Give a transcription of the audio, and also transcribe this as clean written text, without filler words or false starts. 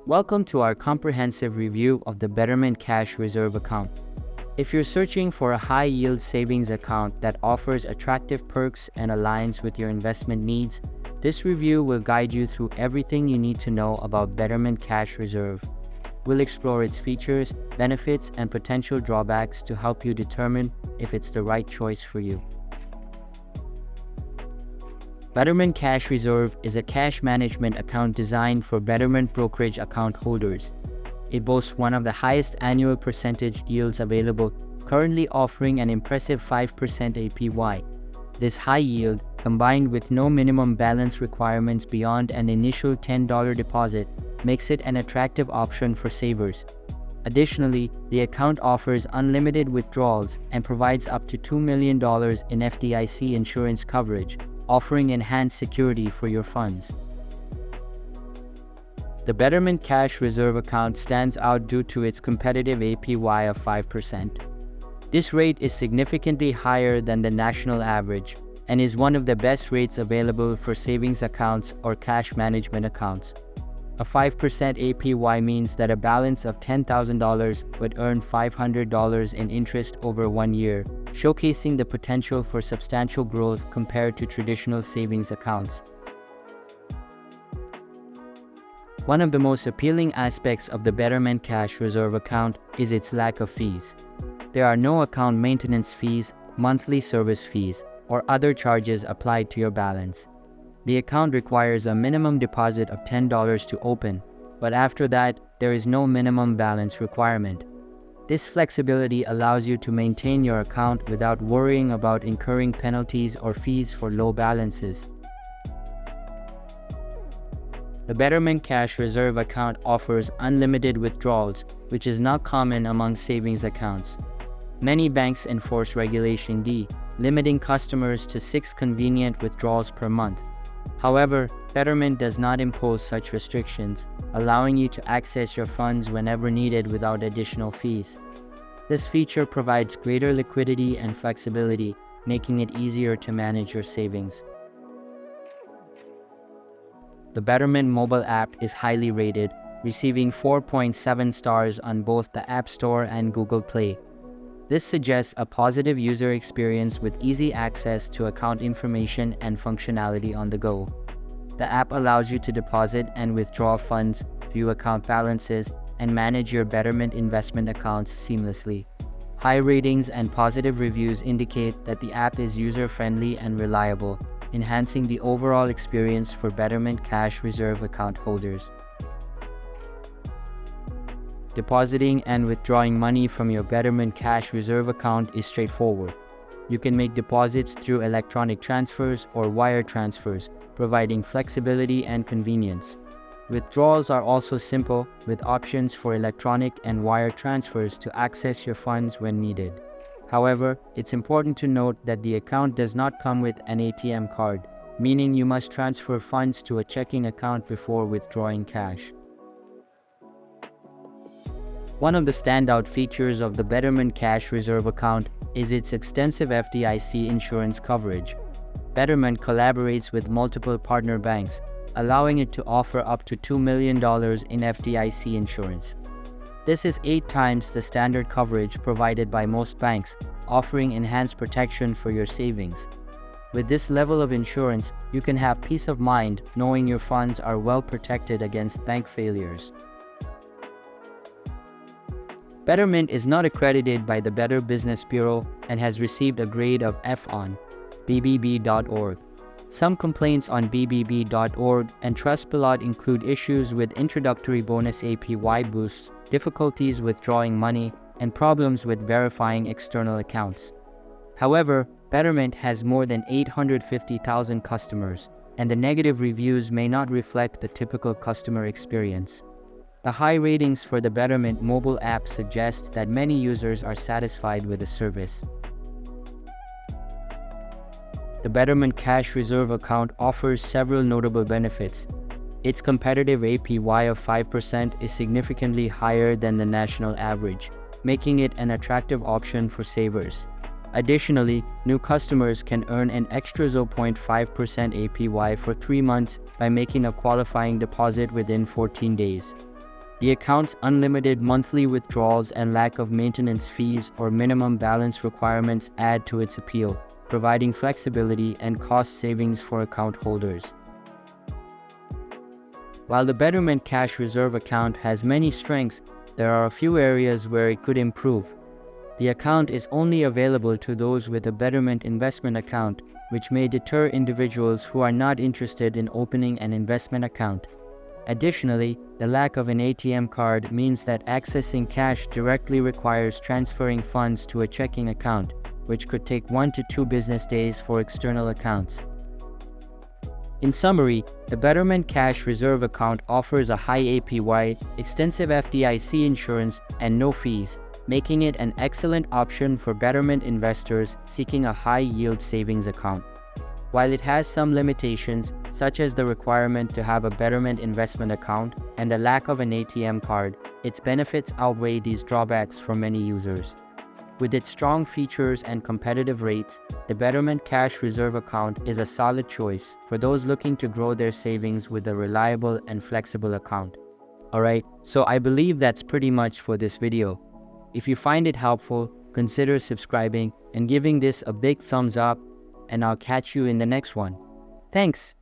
Welcome to our comprehensive review of the Betterment Cash Reserve account. If you're searching for a high-yield savings account that offers attractive perks and aligns with your investment needs, this review will guide you through everything you need to know about Betterment Cash Reserve. We'll explore its features, benefits, and potential drawbacks to help you determine if it's the right choice for you. Betterment Cash Reserve is a cash management account designed for Betterment brokerage account holders. It boasts one of the highest annual percentage yields available, currently offering an impressive 5% APY. This high yield, combined with no minimum balance requirements beyond an initial $10 deposit, makes it an attractive option for savers. Additionally, the account offers unlimited withdrawals and provides up to $2 million in FDIC insurance coverage, offering enhanced security for your funds. The Betterment Cash Reserve account stands out due to its competitive APY of 5%. This rate is significantly higher than the national average and is one of the best rates available for savings accounts or cash management accounts. A 5% APY means that a balance of $10,000 would earn $500 in interest over 1 year, showcasing the potential for substantial growth compared to traditional savings accounts. One of the most appealing aspects of the Betterment Cash Reserve account is its lack of fees. There are no account maintenance fees, monthly service fees, or other charges applied to your balance. The account requires a minimum deposit of $10 to open, but after that, there is no minimum balance requirement. This flexibility allows you to maintain your account without worrying about incurring penalties or fees for low balances. The Betterment Cash Reserve account offers unlimited withdrawals, which is not common among savings accounts. Many banks enforce Regulation D, limiting customers to 6 convenient withdrawals per month. However, Betterment does not impose such restrictions, allowing you to access your funds whenever needed without additional fees. This feature provides greater liquidity and flexibility, making it easier to manage your savings. The Betterment mobile app is highly rated, receiving 4.7 stars on both the App Store and Google Play. This suggests a positive user experience with easy access to account information and functionality on the go. The app allows you to deposit and withdraw funds, view account balances, and manage your Betterment investment accounts seamlessly. High ratings and positive reviews indicate that the app is user-friendly and reliable, enhancing the overall experience for Betterment Cash Reserve account holders. Depositing and withdrawing money from your Betterment Cash Reserve account is straightforward. You can make deposits through electronic transfers or wire transfers, providing flexibility and convenience. Withdrawals are also simple, with options for electronic and wire transfers to access your funds when needed. However, it's important to note that the account does not come with an ATM card, meaning you must transfer funds to a checking account before withdrawing cash. One of the standout features of the Betterment Cash Reserve account is its extensive FDIC insurance coverage. Betterment collaborates with multiple partner banks, allowing it to offer up to $2 million in FDIC insurance. This is 8 times the standard coverage provided by most banks, offering enhanced protection for your savings. With this level of insurance, you can have peace of mind knowing your funds are well protected against bank failures. Betterment is not accredited by the Better Business Bureau and has received a grade of F on BBB.org. Some complaints on BBB.org and Trustpilot include issues with introductory bonus APY boosts, difficulties withdrawing money, and problems with verifying external accounts. However, Betterment has more than 850,000 customers, and the negative reviews may not reflect the typical customer experience. The high ratings for the Betterment mobile app suggest that many users are satisfied with the service. The Betterment Cash Reserve account offers several notable benefits. Its competitive APY of 5% is significantly higher than the national average, making it an attractive option for savers. Additionally, new customers can earn an extra 0.5% APY for 3 months by making a qualifying deposit within 14 days. The account's unlimited monthly withdrawals and lack of maintenance fees or minimum balance requirements add to its appeal, providing flexibility and cost savings for account holders. While the Betterment Cash Reserve account has many strengths, there are a few areas where it could improve. The account is only available to those with a Betterment investment account, which may deter individuals who are not interested in opening an investment account. Additionally, the lack of an ATM card means that accessing cash directly requires transferring funds to a checking account, which could take 1 to 2 business days for external accounts. In summary, the Betterment Cash Reserve account offers a high APY, extensive FDIC insurance, and no fees, making it an excellent option for Betterment investors seeking a high-yield savings account. While it has some limitations, such as the requirement to have a Betterment investment account and the lack of an ATM card, its benefits outweigh these drawbacks for many users. With its strong features and competitive rates, the Betterment Cash Reserve account is a solid choice for those looking to grow their savings with a reliable and flexible account. Alright, so I believe that's pretty much for this video. If you find it helpful, consider subscribing and giving this a big thumbs up, and I'll catch you in the next one. Thanks!